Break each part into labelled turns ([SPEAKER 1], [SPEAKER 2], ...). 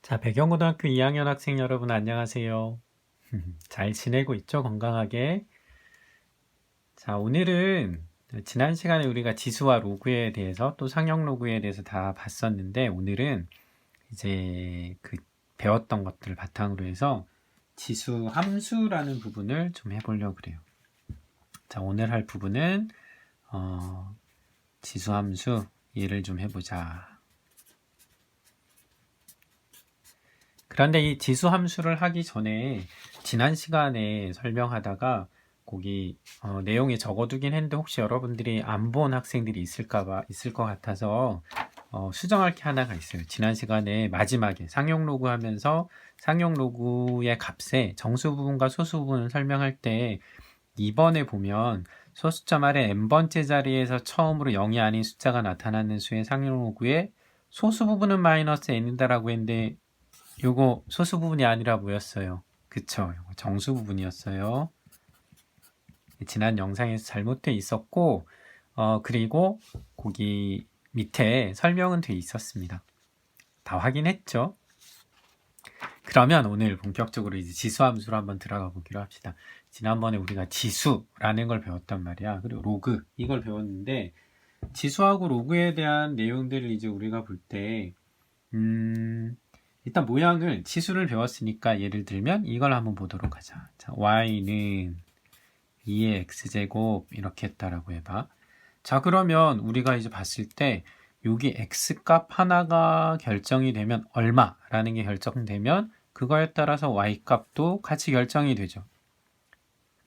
[SPEAKER 1] 자, 배경고등학교 2학년 학생 여러분 안녕하세요. 잘 지내고 있죠? 건강하게. 자, 오늘은 지난 시간에 우리가 지수와 로그에 대해서 또 상형 로그에 대해서 다 봤었는데 오늘은 이제 그 배웠던 것들을 바탕으로 해서 지수 함수라는 부분을 좀 해보려고 그래요. 자, 오늘 할 부분은 지수 함수 얘를 좀 해보자. 그런데 이 지수 함수를 하기 전에 지난 시간에 설명하다가 거기 내용에 적어두긴 했는데 혹시 여러분들이 안 본 학생들이 있을 것 같아서 수정할 게 하나가 있어요. 지난 시간에 마지막에 상용 로그 하면서 상용 로그의 값에 정수 부분과 소수 부분을 설명할 때 2번에 보면 소수점 아래 n번째 자리에서 처음으로 0이 아닌 숫자가 나타나는 수의 상용 로그에 소수 부분은 마이너스 n이다라고 했는데 요거 소수 부분이 아니라 뭐였어요? 그쵸, 요거 정수 부분이었어요. 지난 영상에서 잘못돼 있었고 그리고 거기 밑에 설명은 돼 있었습니다. 다 확인했죠? 그러면 오늘 본격적으로 이제 지수함수로 한번 들어가 보기로 합시다. 지난번에 우리가 지수라는 걸 배웠단 말이야. 그리고 로그 이걸 배웠는데 지수하고 로그에 대한 내용들을 이제 우리가 볼 때 일단 모양을 지수를 배웠으니까 예를 들면 이걸 한번 보도록 하자. 자, y는 2의 x제곱 이렇게 했다라고 해봐. 자, 그러면 우리가 이제 봤을 때 여기 x값 하나가 결정이 되면 얼마라는 게 결정되면 그거에 따라서 y값도 같이 결정이 되죠.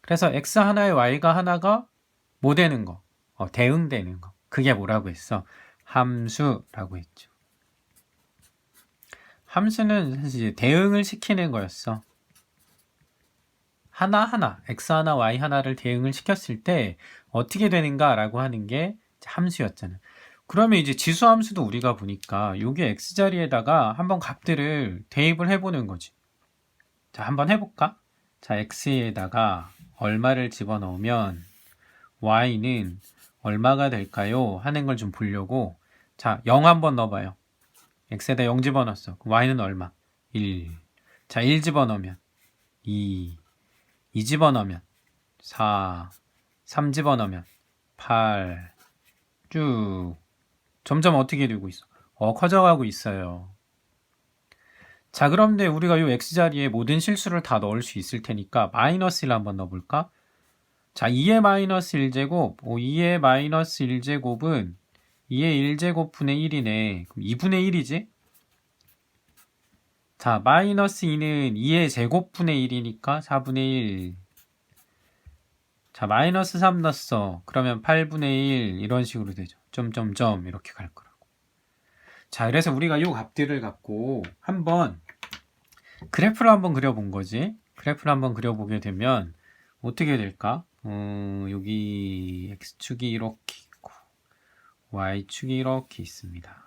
[SPEAKER 1] 그래서 x 하나에 y가 하나가 뭐 되는 거? 대응되는 거. 그게 뭐라고 했어? 함수라고 했죠. 함수는 사실 대응을 시키는 거였어. 하나하나, x 하나, y 하나를 대응을 시켰을 때 어떻게 되는가라고 하는 게 함수였잖아. 그러면 이제 지수 함수도 우리가 보니까 여기 x 자리에다가 한번 값들을 대입을 해보는 거지. 자, 한번 해볼까? 자, x에다가 얼마를 집어넣으면 y는 얼마가 될까요? 하는 걸 좀 보려고. 자, 0 한번 넣어봐요. x에다 0 집어넣었어. y는 얼마? 1. 자, 1 집어넣으면 2. 2 집어넣으면 4. 3 집어넣으면 8. 쭉. 점점 어떻게 되고 있어? 커져가고 있어요. 자, 그런데 우리가 이 x자리에 모든 실수를 다 넣을 수 있을 테니까 마이너스 1 한번 넣어볼까? 자, 2의 마이너스 1제곱. 2의 마이너스 1제곱은 2의 1제곱분의 1이네. 그럼 2분의 1이지? 자, 마이너스 2는 2의 제곱분의 1이니까 4분의 1. 자, 마이너스 3 넣었어. 그러면 8분의 1 이런 식으로 되죠. 점점점 이렇게 갈 거라고. 자, 그래서 우리가 이 값들을 갖고 한번 그래프를 한번 그려본 거지. 그래프를 한번 그려보게 되면 어떻게 될까? 여기 x축이 이렇게 있고 y축이 이렇게 있습니다.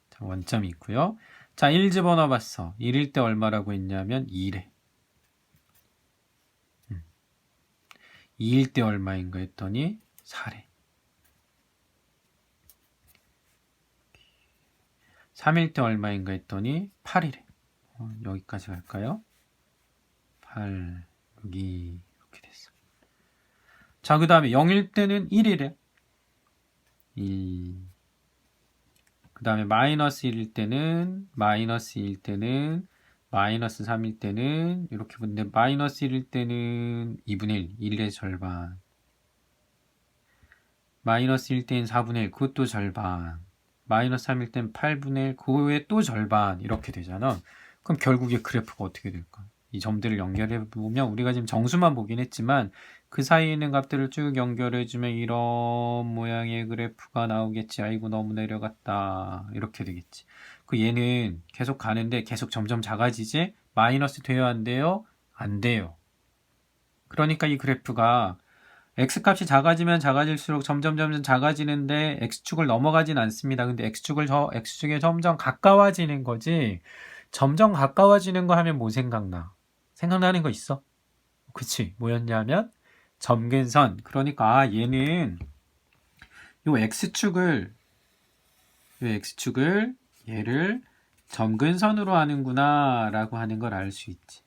[SPEAKER 1] 자, 원점이 있고요. 자, 1 집어넣어봤어. 1일 때 얼마라고 했냐면 2래. 2일 때 얼마인가 했더니 4래. 3일 때 얼마인가 했더니 8이래. 여기까지 갈까요? 8, 여기 이렇게 됐어. 자, 그 다음에 0일 때는 1이래. 1. 그 다음에 마이너스 1일 때는 마이너스 2일 때는 마이너스 3일 때는 이렇게 보는데 마이너스 1일 때는 2분의 1, 1의 절반. 마이너스 1일 때는 4분의 1, 그것도 절반. 마이너스 3일 때는 8분의 1, 그거에 또 절반 이렇게 되잖아. 그럼 결국에 그래프가 어떻게 될까? 이 점들을 연결해 보면 우리가 지금 정수만 보긴 했지만 그 사이에 있는 값들을 쭉 연결해 주면 이런 모양의 그래프가 나오겠지. 아이고 너무 내려갔다. 이렇게 되겠지. 그 얘는 계속 가는데 계속 점점 작아지지? 마이너스 돼요, 안 돼요? 안 돼요. 그러니까 이 그래프가 x값이 작아지면 작아질수록 점점 작아지는데 x축을 넘어가진 않습니다. 근데 x축에 점점 가까워지는 거지. 점점 가까워지는 거 하면 뭐 생각나? 생각나는 거 있어? 그치? 뭐였냐면 점근선. 그러니까 얘는 요 x축을 얘를 점근선으로 하는구나 라고 하는 걸 알 수 있지.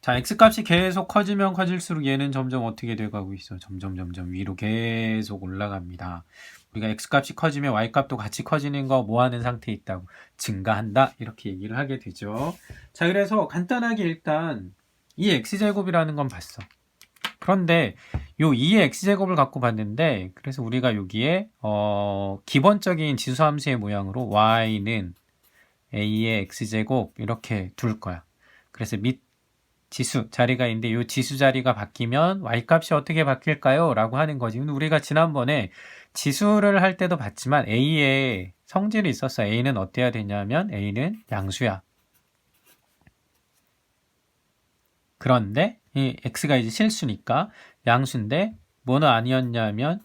[SPEAKER 1] 자, x값이 계속 커지면 커질수록 얘는 점점 어떻게 돼가고 있어? 점점 위로 계속 올라갑니다. 우리가 x값이 커지면 y값도 같이 커지는 거 뭐 하는 상태에 있다고? 증가한다. 이렇게 얘기를 하게 되죠. 자, 그래서 간단하게 일단 이 x제곱이라는 건 봤어. 그런데 요 2의 x제곱을 갖고 봤는데, 그래서 우리가 여기에 기본적인 지수함수의 모양으로 y는 a의 x제곱 이렇게 둘 거야. 그래서 밑 지수 자리가 있는데 이 지수 자리가 바뀌면 y값이 어떻게 바뀔까요? 라고 하는 거지. 근데 우리가 지난번에 지수를 할 때도 봤지만 a의 성질이 있었어. a는 어때야 되냐면 a는 양수야. 그런데 이 x가 이제 실수니까 양수인데 뭐는 아니었냐면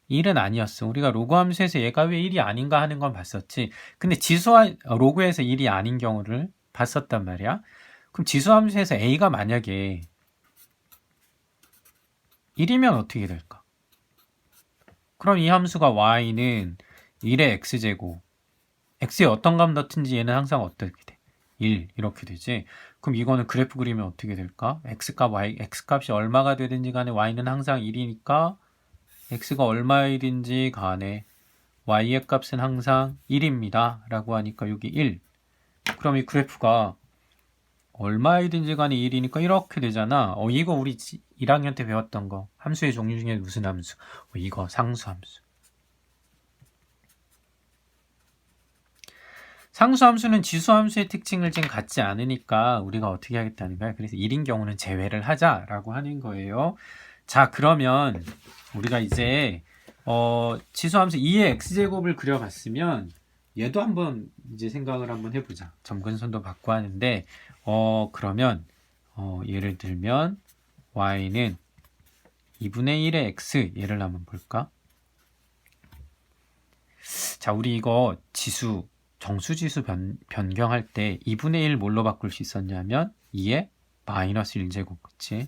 [SPEAKER 1] 1은 아니었어. 우리가 로그 함수에서 얘가 왜 1이 아닌가 하는 건 봤었지. 근데 지수와 로그에서 1이 아닌 경우를 봤었단 말이야. 그럼 지수함수에서 a가 만약에 1이면 어떻게 될까? 그럼 이 함수가 y는 1의 x제곱, x에 어떤 값 넣든지 얘는 항상 어떻게 돼? 1 이렇게 되지. 그럼 이거는 그래프 그리면 어떻게 될까? x값이 얼마가 되든지 간에 y는 항상 1이니까 x가 얼마일인지 간에 y의 값은 항상 1입니다 라고 하니까 여기 1. 그럼 이 그래프가 얼마이든지 간에 1이니까 이렇게 되잖아. 이거 우리 1학년 때 배웠던 거. 함수의 종류 중에 무슨 함수? 이거 상수함수. 상수함수는 지수함수의 특징을 지금 갖지 않으니까 우리가 어떻게 하겠다는 거야. 그래서 1인 경우는 제외를 하자라고 하는 거예요. 자, 그러면 우리가 이제 지수함수 2의 x제곱을 그려봤으면 얘도 한번 이제 생각을 한번 해보자. 점근선도 받고 하는데 그러면 예를 들면 y는 2분의 1의 x 얘를 한번 볼까? 자, 우리 이거 지수 정수지수 변경할 때 2분의 1 뭘로 바꿀 수 있었냐면 2의 마이너스 1제곱, 그치?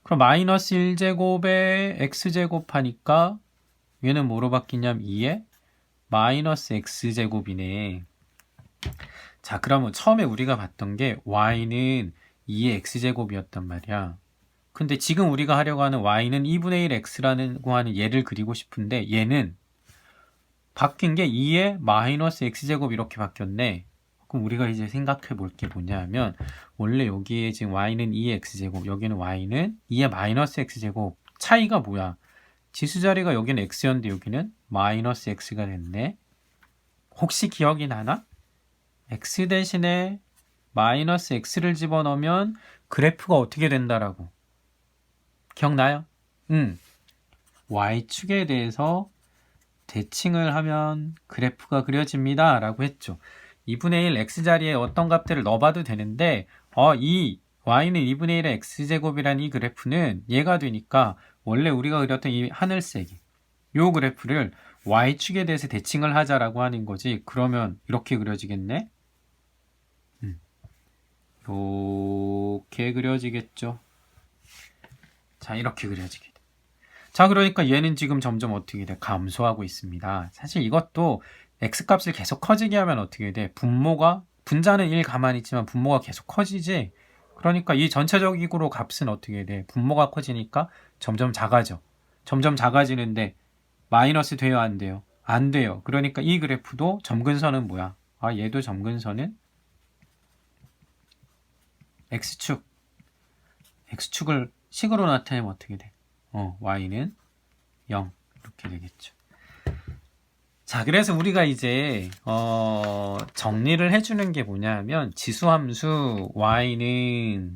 [SPEAKER 1] 그럼 마이너스 1제곱에 x제곱 하니까 얘는 뭐로 바뀌냐면 2의 마이너스 x제곱이네. 자, 그러면 처음에 우리가 봤던 게 y는 2의 x제곱이었단 말이야. 근데 지금 우리가 하려고 하는 y는 2분의 1 x라고 하는 얘를 그리고 싶은데 얘는 바뀐 게 2의 마이너스 x제곱 이렇게 바뀌었네. 그럼 우리가 이제 생각해 볼 게 뭐냐면 원래 여기에 지금 y는 2의 x제곱, 여기는 y는 2의 마이너스 x제곱. 차이가 뭐야? 지수 자리가 여기는 x였는데 여기는 마이너스 x가 됐네. 혹시 기억이 나나? x 대신에 마이너스 x를 집어넣으면 그래프가 어떻게 된다라고. 기억나요? y축에 대해서 대칭을 하면 그래프가 그려집니다 라고 했죠. 2분의 1 x자리에 어떤 값들을 넣어봐도 되는데 이 y는 2분의 1의 x제곱이라는 이 그래프는 얘가 되니까 원래 우리가 그렸던 이 하늘색 요 그래프를 y축에 대해서 대칭을 하자라고 하는 거지. 그러면 이렇게 그려지겠네. 이렇게 그려지겠죠. 자, 이렇게 그려지게 돼. 자, 그러니까 얘는 지금 점점 어떻게 돼? 감소하고 있습니다. 사실 이것도 x값을 계속 커지게 하면 어떻게 돼? 분자는 1 가만히 있지만 분모가 계속 커지지. 그러니까 이 전체적으로 값은 어떻게 돼? 분모가 커지니까 점점 작아져. 점점 작아지는데 마이너스 돼요, 안 돼요? 안 돼요. 그러니까 이 그래프도 점근선은 뭐야? 얘도 점근선은 x축을 식으로 나타내면 어떻게 돼? y는 0 이렇게 되겠죠. 자, 그래서 우리가 이제 정리를 해주는 게 뭐냐면 지수함수 y는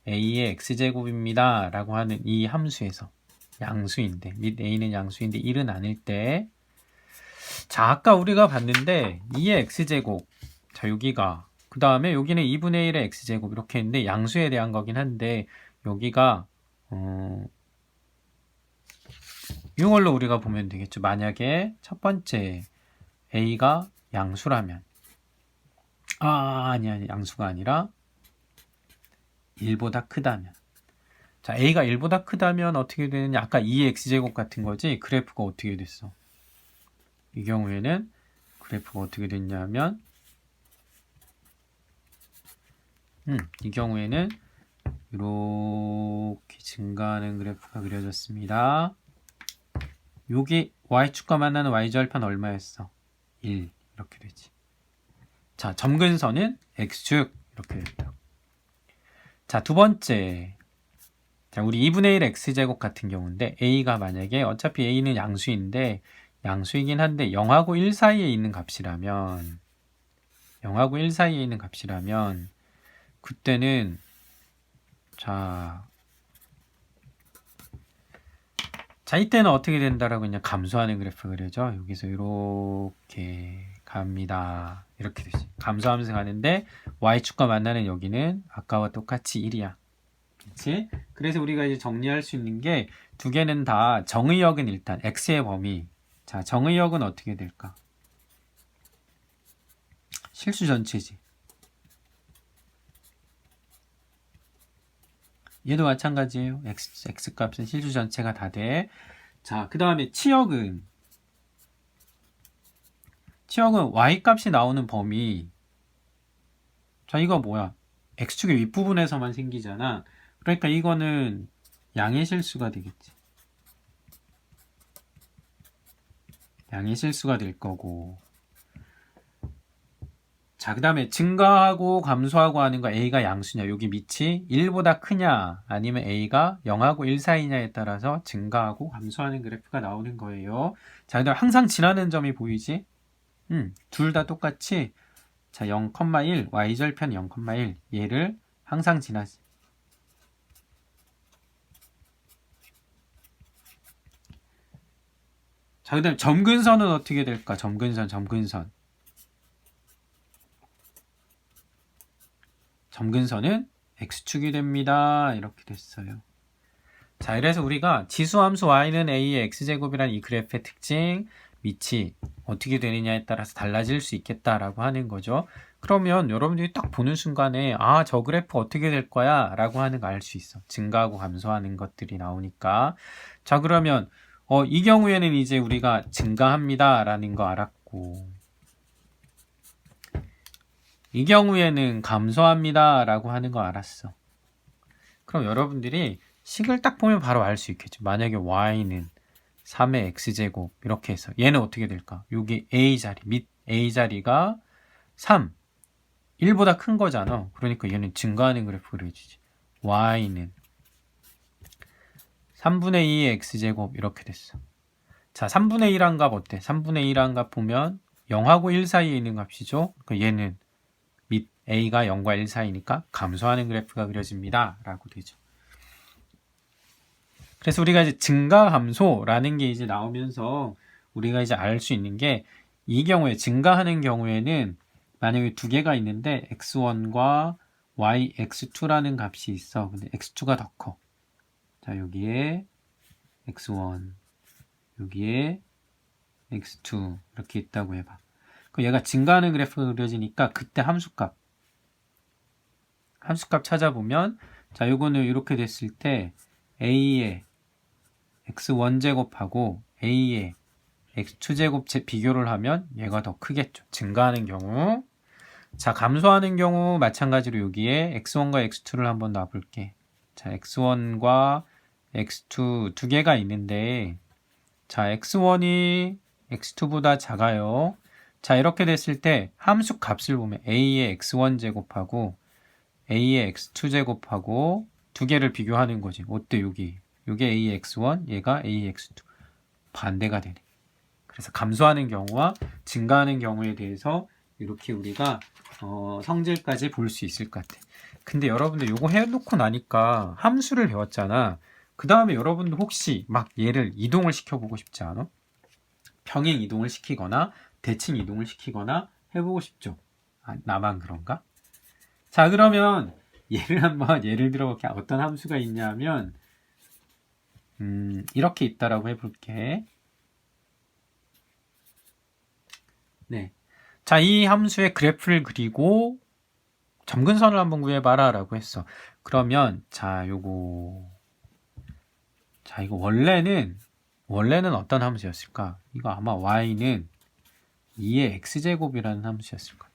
[SPEAKER 1] a의 x제곱입니다 라고 하는 이 함수에서 양수인데 및 a는 양수인데 1은 아닐 때, 자, 아까 우리가 봤는데 2의 x제곱, 자, 여기가 그 다음에 여기는 2분의 1의 x제곱 이렇게 했는데 양수에 대한 거긴 한데 여기가 이걸로 우리가 보면 되겠죠. 만약에 첫 번째 a가 양수라면 아니 양수가 아니라 1보다 크다면, 자, a가 1보다 크다면 어떻게 되느냐? 아까 2의 x제곱 같은 거지. 그래프가 어떻게 됐어? 이 경우에는 그래프가 어떻게 됐냐면 이 경우에는 이렇게 증가하는 그래프가 그려졌습니다. 여기 y축과 만나는 y절편 얼마였어? 1 이렇게 되지. 자, 점근선은 x축 이렇게 됐다. 자, 두 번째. 자, 우리 2분의 1 x제곱 같은 경우인데 a가 만약에 어차피 a는 양수인데 양수이긴 한데 0하고 1 사이에 있는 값이라면 0하고 1 사이에 있는 값이라면 그때는 자, 이때는 어떻게 된다라고 그냥 감소하는 그래프가 그려져. 여기서 이렇게 갑니다. 이렇게 되지. 감소하면서 가는데 y축과 만나는 여기는 아까와 똑같이 1이야. 그치? 그래서 우리가 이제 정리할 수 있는 게 두 개는 다 정의역은 일단 x의 범위. 자, 정의역은 어떻게 될까? 실수 전체지. 얘도 마찬가지예요. x 값은 실수 전체가 다 돼. 자, 그 다음에 치역은 y 값이 나오는 범위. 자, 이거 뭐야? x축의 윗부분에서만 생기잖아. 그러니까 이거는 양의 실수가 되겠지. 양의 실수가 될 거고. 자, 그 다음에 증가하고 감소하고 하는 거 a가 양수냐, 여기 밑이 1보다 크냐 아니면 a가 0하고 1 사이냐에 따라서 증가하고 감소하는 그래프가 나오는 거예요. 자, 그 다음에 항상 지나는 점이 보이지? 둘 다 똑같이 자 0,1 y절편 0,1 얘를 항상 지나지. 자, 그 다음에 점근선은 어떻게 될까? 점근선. 점근선은 x축이 됩니다. 이렇게 됐어요. 자, 그래서 우리가 지수함수 y는 a의 x제곱이라는 이 그래프의 특징, 밑이 어떻게 되느냐에 따라서 달라질 수 있겠다라고 하는 거죠. 그러면 여러분들이 딱 보는 순간에 아, 저 그래프 어떻게 될 거야? 라고 하는 거 알 수 있어. 증가하고 감소하는 것들이 나오니까. 자, 그러면 이 경우에는 이제 우리가 증가합니다. 라는 거 알았고 이 경우에는 감소합니다. 라고 하는 거 알았어. 그럼 여러분들이 식을 딱 보면 바로 알 수 있겠죠. 만약에 y는 3의 x제곱 이렇게 해서 얘는 어떻게 될까? 여기 a자리, 밑 a자리가 3, 1보다 큰 거잖아. 그러니까 얘는 증가하는 그래프가 그려지지. y는 3분의 2의 x제곱 이렇게 됐어. 자, 3분의 1한 값 어때? 3분의 1한 값 보면 0하고 1 사이에 있는 값이죠. 그러니까 얘는 밑 a가 0과 1 사이니까 감소하는 그래프가 그려집니다. 라고 되죠. 그래서 우리가 이제 증가 감소라는 게 이제 나오면서 우리가 이제 알 수 있는 게 이 경우에 증가하는 경우에는 만약에 두 개가 있는데 x1과 yx2라는 값이 있어. 근데 x2가 더 커. 자, 여기에 x1, 여기에 x2 이렇게 있다고 해봐. 그럼 얘가 증가하는 그래프가 그려지니까 그때 함수값 찾아보면 자, 요거는 이렇게 됐을 때 a의 x1제곱하고 a의 x2제곱 비교를 하면 얘가 더 크겠죠. 증가하는 경우. 자, 감소하는 경우 마찬가지로 여기에 x1과 x2를 한번 놔볼게. 자, x1과 x2 두 개가 있는데 자, x1이 x2보다 작아요. 자, 이렇게 됐을 때 함수 값을 보면 a의 x1제곱하고 a의 x2제곱하고 두 개를 비교하는 거지. 어때 여기? 요게 a의 x1, 얘가 a의 x2. 반대가 되네. 그래서 감소하는 경우와 증가하는 경우에 대해서 이렇게 우리가 성질까지 볼 수 있을 것 같아. 근데 여러분들 요거 해놓고 나니까 함수를 배웠잖아. 그 다음에 여러분들 혹시 막 얘를 이동을 시켜보고 싶지 않아? 평행 이동을 시키거나 대칭 이동을 시키거나 해보고 싶죠? 아, 나만 그런가? 자, 그러면 예를 들어볼게. 어떤 함수가 있냐면 이렇게 있다라고 해볼게. 네. 자, 이 함수의 그래프를 그리고 점근선을 한번 구해봐라 라고 했어. 그러면 자, 이거 원래는 어떤 함수였을까? 이거 아마 y는 2의 x제곱이라는 함수였을 거야.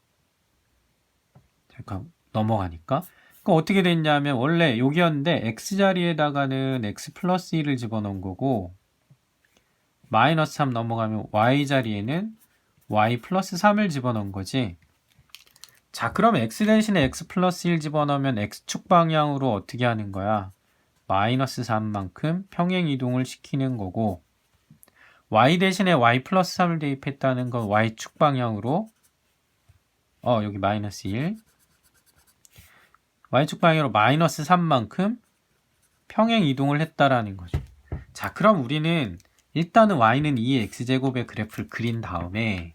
[SPEAKER 1] 잠깐 넘어가니까. 그럼 어떻게 됐냐면 원래 여기였는데 x자리에다가는 x 플러스 1을 집어넣은 거고 마이너스 3 넘어가면 y자리에는 y 플러스 3을 집어넣은 거지. 자, 그럼 x 대신에 x 플러스 1 집어넣으면 x축 방향으로 어떻게 하는 거야? 마이너스 3만큼 평행 이동을 시키는 거고 y 대신에 y 플러스 3을 대입했다는 건 y축 방향으로 여기 마이너스 1 y축 방향으로 마이너스 3만큼 평행 이동을 했다라는 거죠. 자, 그럼 우리는 일단은 y는 2의 x제곱의 그래프를 그린 다음에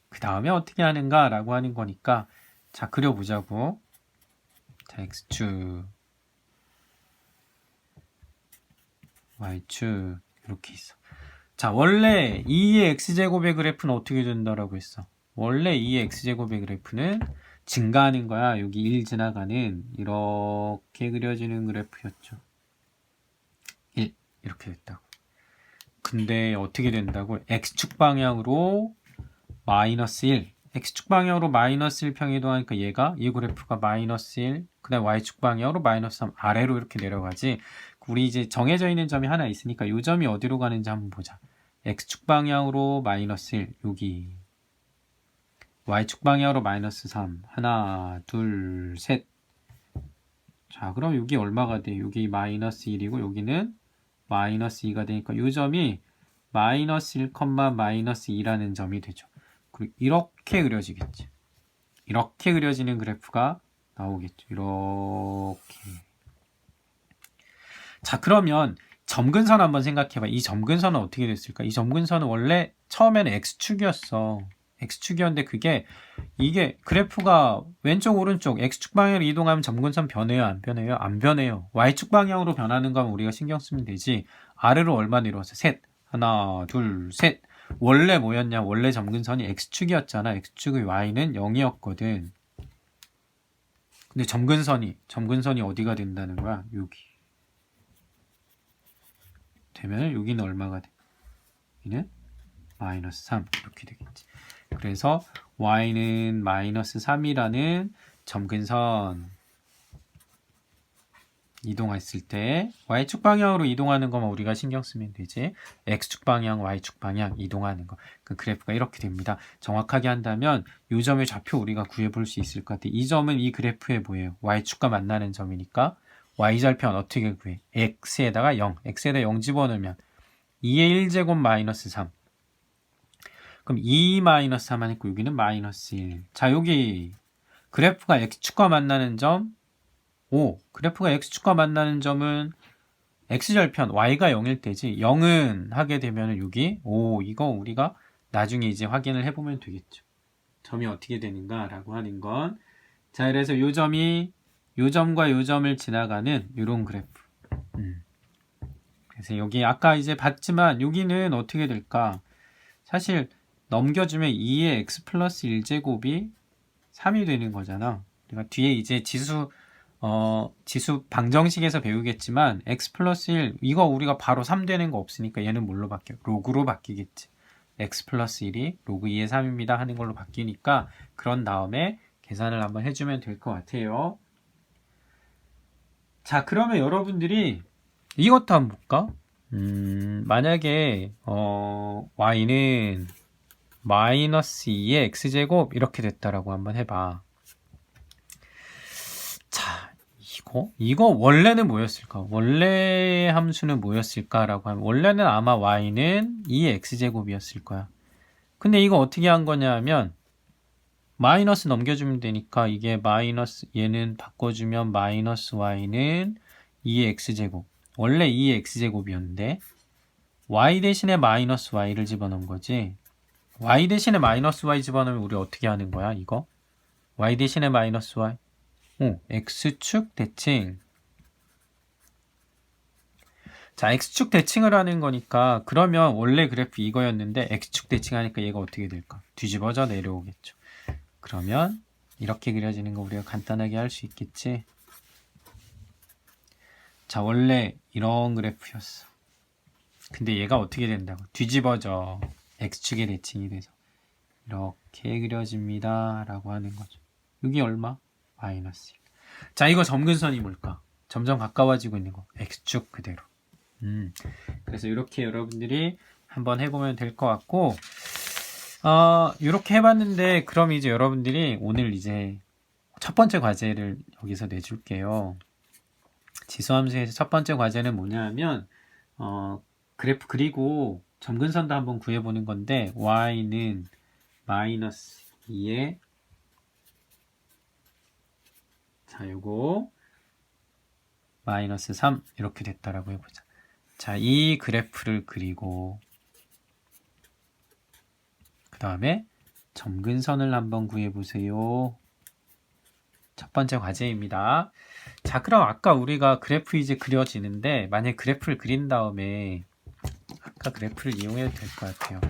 [SPEAKER 1] 그 다음에 어떻게 하는가 라고 하는 거니까 자, 그려보자고. 자, x축 y축 이렇게 있어. 자, 원래 2의 x제곱의 그래프는 어떻게 된다라고 했어? 원래 2의 x제곱의 그래프는 증가하는 거야. 여기 1 지나가는 이렇게 그려지는 그래프였죠. 1 이렇게 됐다고. 근데 어떻게 된다고? x축 방향으로 마이너스 1 x축 방향으로 마이너스 1 평이동하니까 얘가 이 그래프가 마이너스 1 그 다음에 y축 방향으로 마이너스 3 아래로 이렇게 내려가지. 우리 이제 정해져 있는 점이 하나 있으니까 이 점이 어디로 가는지 한번 보자. x축 방향으로 마이너스 1 여기 y축 방향으로 마이너스 3 하나 둘 셋. 자, 그럼 여기 얼마가 돼? 여기 마이너스 1이고 여기는 마이너스 2가 되니까 이 점이 마이너스 1, 마이너스 2라는 점이 되죠. 그리고 이렇게 그려지겠지. 이렇게 그려지는 그래프가 나오겠죠. 이렇게. 자, 그러면 점근선 한번 생각해봐. 이 점근선은 어떻게 됐을까? 이 점근선은 원래 처음에는 x축이었어. x축이었는데 이게 그래프가 왼쪽 오른쪽 x축 방향으로 이동하면 점근선 변해요? 안 변해요? 안 변해요. y축 방향으로 변하는 거면 우리가 신경 쓰면 되지. 아래로 얼마 내려왔어? 셋. 하나 둘 셋. 원래 뭐였냐? 원래 점근선이 x축이었잖아. x축의 y는 0이었거든. 근데 점근선이 어디가 된다는 거야? 여기. 되면 여기는 얼마가 돼? 여기는 마이너스 3 이렇게 되겠지. 그래서 y는 마이너스 3이라는 점근선 이동했을 때 y축 방향으로 이동하는 것만 우리가 신경 쓰면 되지. x축 방향, y축 방향 이동하는 거. 그 그래프가 이렇게 됩니다. 정확하게 한다면 이 점의 좌표 우리가 구해볼 수 있을 것 같아. 이 점은 이 그래프에 뭐예요? y축과 만나는 점이니까 y절편 어떻게 구해? x에다가 0, x에다 0 집어넣으면 2의 1제곱 마이너스 3. 그럼 2 마이너스 3 하니까 여기는 마이너스 1. 자, 여기 그래프가 x축과 만나는 점 5. 그래프가 x축과 만나는 점은 x절편 y가 0일 때지. 0은 하게 되면 여기 5. 이거 우리가 나중에 이제 확인을 해보면 되겠죠. 점이 어떻게 되는가 라고 하는 건. 자, 그래서 요 점이 요 점과 요 점을 지나가는 이런 그래프. 그래서 여기 아까 이제 봤지만 여기는 어떻게 될까? 사실 넘겨주면 2의 x 플러스 1제곱이 3이 되는 거잖아. 그러니까 뒤에 이제 지수 방정식에서 배우겠지만 x 플러스 1 이거 우리가 바로 3 되는 거 없으니까 얘는 뭘로 바뀌어? 로그로 바뀌겠지. x 플러스 1이 로그 2의 3입니다 하는 걸로 바뀌니까 그런 다음에 계산을 한번 해주면 될 것 같아요. 자, 그러면 여러분들이 이것도 한번 볼까? 만약에 y는 마이너스 2의 x제곱 이렇게 됐다라고 한번 해봐. 자, 이거 원래는 뭐였을까? 원래 함수는 뭐였을까라고 하면 원래는 아마 y는 2의 x제곱이었을 거야. 근데 이거 어떻게 한 거냐 하면 마이너스 넘겨주면 되니까 이게 마이너스 얘는 바꿔주면 마이너스 y는 2의 x제곱. 원래 2의 x제곱이었는데 y 대신에 마이너스 y를 집어넣은 거지. y 대신에 마이너스 y 집어넣으면 우리 어떻게 하는 거야 이거? y 대신에 마이너스 y x축 대칭. 자, x축 대칭을 하는 거니까 그러면 원래 그래프 이거였는데 x축 대칭하니까 얘가 어떻게 될까? 뒤집어져 내려오겠죠. 그러면 이렇게 그려지는 거 우리가 간단하게 할 수 있겠지. 자, 원래 이런 그래프였어. 근데 얘가 어떻게 된다고? 뒤집어져. x축의 대칭이 돼서 이렇게 그려집니다. 라고 하는 거죠. 여기 얼마? 마이너스 1. 자, 이거 점근선이 뭘까? 점점 가까워지고 있는 거. x축 그대로. 그래서 이렇게 여러분들이 한번 해보면 될 것 같고, 이렇게 해봤는데, 그럼 이제 여러분들이 오늘 이제 첫 번째 과제를 여기서 내줄게요. 지수함수에서 첫 번째 과제는 뭐냐 하면, 그래프 그리고 점근선도 한번 구해보는 건데, y는 마이너스 2에, 자, 요거, 마이너스 3, 이렇게 됐다라고 해보자. 자, 이 그래프를 그리고, 그 다음에 점근선을 한번 구해보세요. 첫 번째 과제입니다. 자, 그럼 아까 우리가 그래프 이제 그려지는데, 만약에 그래프를 그린 다음에, 아까 그래프를 이용해도 될 것 같아요.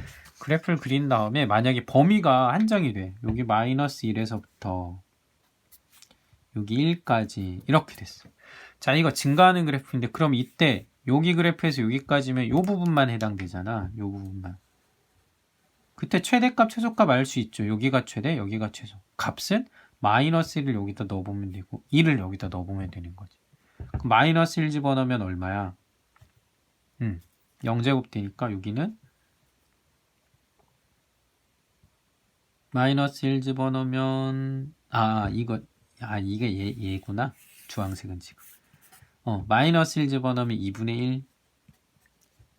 [SPEAKER 1] 그래프를 그린 다음에 만약에 범위가 한정이 돼. 여기 마이너스 1에서부터 여기 1까지 이렇게 됐어. 자, 이거 증가하는 그래프인데 그럼 이때 여기 그래프에서 여기까지면 이 부분만 해당되잖아. 이 부분만. 그때 최대값, 최소값 알 수 있죠. 여기가 최대, 여기가 최소. 값은 마이너스 1을 여기다 넣어보면 되고 1을 여기다 넣어보면 되는 거지. 그럼 마이너스 1 집어넣으면 얼마야? 0제곱 되니까 여기는 마이너스 1 집어넣으면 이게 얘구나. 주황색은 지금. 마이너스 1 집어넣으면 2분의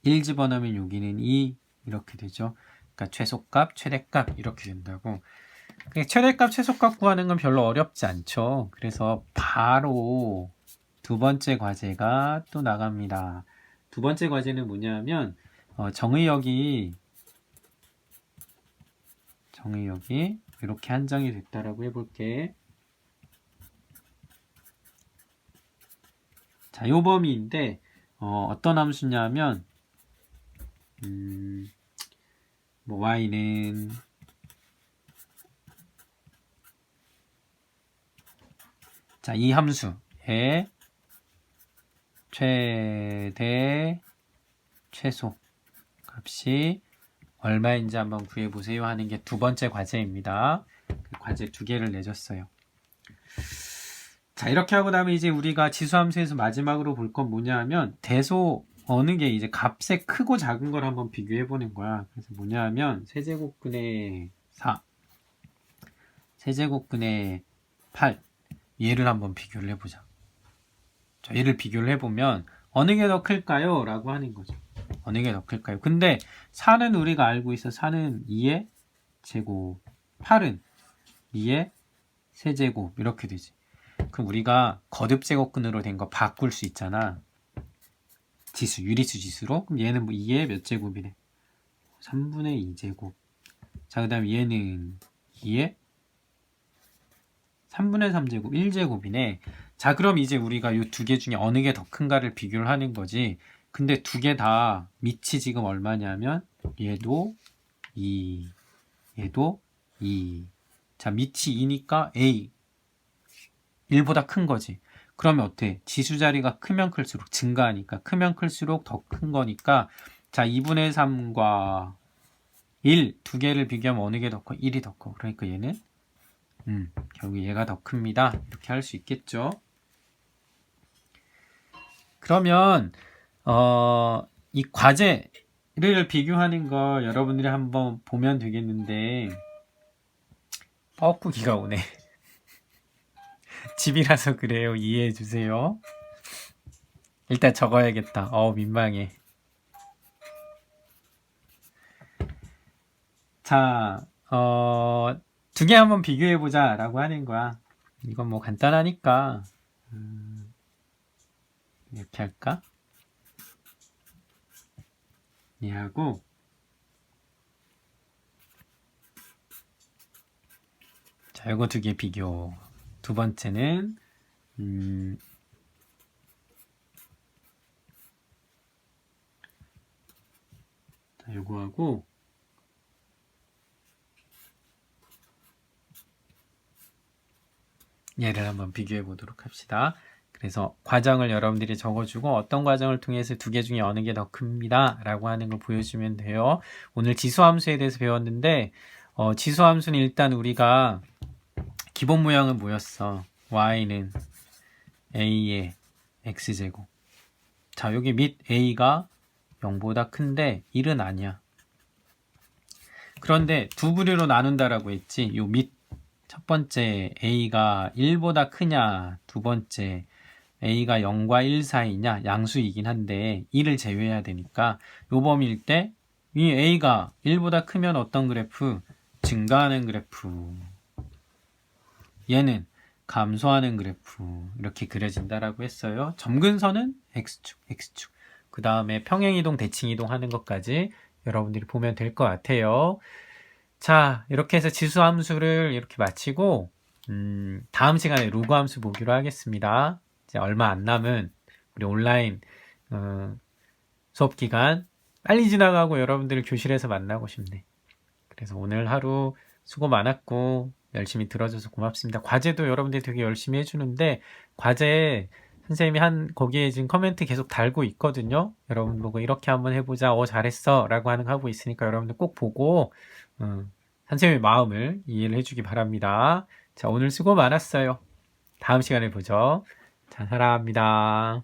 [SPEAKER 1] 1 집어넣으면 여기는 2 이렇게 되죠. 그러니까 최소값, 최대값 이렇게 된다고. 최대값, 최소값 구하는 건 별로 어렵지 않죠. 그래서 바로 두 번째 과제가 또 나갑니다. 두 번째 과제는 뭐냐면 정의역이 이렇게 한정이 됐다라고 해볼게. 자, 요 범위인데 어떤 함수냐면 y는 자, 이 함수의 최대 최소 값이 얼마인지 한번 구해보세요 하는 게 두 번째 과제입니다. 그 과제 두 개를 내줬어요. 자, 이렇게 하고 나면 이제 우리가 지수함수에서 마지막으로 볼 건 뭐냐 하면 대소 어느 게 이제 값의 크고 작은 걸 한번 비교해 보는 거야. 그래서 뭐냐 하면 세제곱분의 4, 세제곱분의 8 얘를 한번 비교를 해보자. 자, 얘를 비교를 해보면 어느 게 더 클까요? 라고 하는 거죠. 어느 게 더 클까요? 근데 4는 우리가 알고 있어. 4는 2의 제곱, 8은 2의 세제곱 이렇게 되지. 그럼 우리가 거듭 제곱근으로 된 거 바꿀 수 있잖아. 지수, 유리수 지수로. 그럼 얘는 뭐 2의 몇 제곱이래? 3분의 2제곱. 자, 그 다음 얘는 2의 3분의 3제곱, 1제곱이네. 자, 그럼 이제 우리가 이 두 개 중에 어느 게 더 큰가를 비교를 하는 거지. 근데 두 개 다 밑이 지금 얼마냐면 얘도 2, 얘도 2. 자, 밑이 2니까 A 1보다 큰 거지. 그러면 어때? 지수 자리가 크면 클수록 증가하니까 크면 클수록 더 큰 거니까 자, 2분의 3과 1 두 개를 비교하면 어느 게 더 커? 1이 더 커. 그러니까 얘는 결국 얘가 더 큽니다. 이렇게 할 수 있겠죠. 그러면 이 과제를 비교하는 거 여러분들이 한번 보면 되겠는데 뻐꾸기가 오네. 집이라서 그래요. 이해해 주세요. 일단 적어야겠다. 민망해. 자, 두 개 한번 비교해보자 라고 하는 거야. 이건 뭐 간단하니까 이렇게 할까? 얘하고 자, 이거 두 개 비교. 두 번째는 자, 요거하고 얘를 한번 비교해 보도록 합시다. 그래서 과정을 여러분들이 적어주고 어떤 과정을 통해서 두 개 중에 어느 게 더 큽니다 라고 하는 걸 보여주면 돼요. 오늘 지수함수에 대해서 배웠는데 지수함수는 일단 우리가 기본 모양은 뭐였어? y는 a의 x제곱. 자, 여기 밑 a가 0보다 큰데 1은 아니야. 그런데 두 부류로 나눈다라고 했지. 요 밑 첫 번째 a가 1보다 크냐, 두 번째 a가 0과 1 사이냐, 양수이긴 한데 1을 제외해야 되니까 요 범위일 때 이 a가 1보다 크면 어떤 그래프? 증가하는 그래프. 얘는 감소하는 그래프. 이렇게 그려진다라고 했어요. 점근선은 x축, x축. 그 다음에 평행이동, 대칭이동 하는 것까지 여러분들이 보면 될 것 같아요. 자, 이렇게 해서 지수함수를 이렇게 마치고 다음 시간에 로그 함수 보기로 하겠습니다. 이제 얼마 안 남은 우리 온라인 수업 기간 빨리 지나가고 여러분들을 교실에서 만나고 싶네. 그래서 오늘 하루 수고 많았고 열심히 들어줘서 고맙습니다. 과제도 여러분들이 되게 열심히 해주는데 과제 선생님이 거기에 지금 코멘트 계속 달고 있거든요. 여러분 보고 이렇게 한번 해보자. 잘했어 라고 하고 있으니까 여러분들 꼭 보고 선생님의 마음을 이해를 해주기 바랍니다. 자, 오늘 수고 많았어요. 다음 시간에 보죠. 자, 사랑합니다.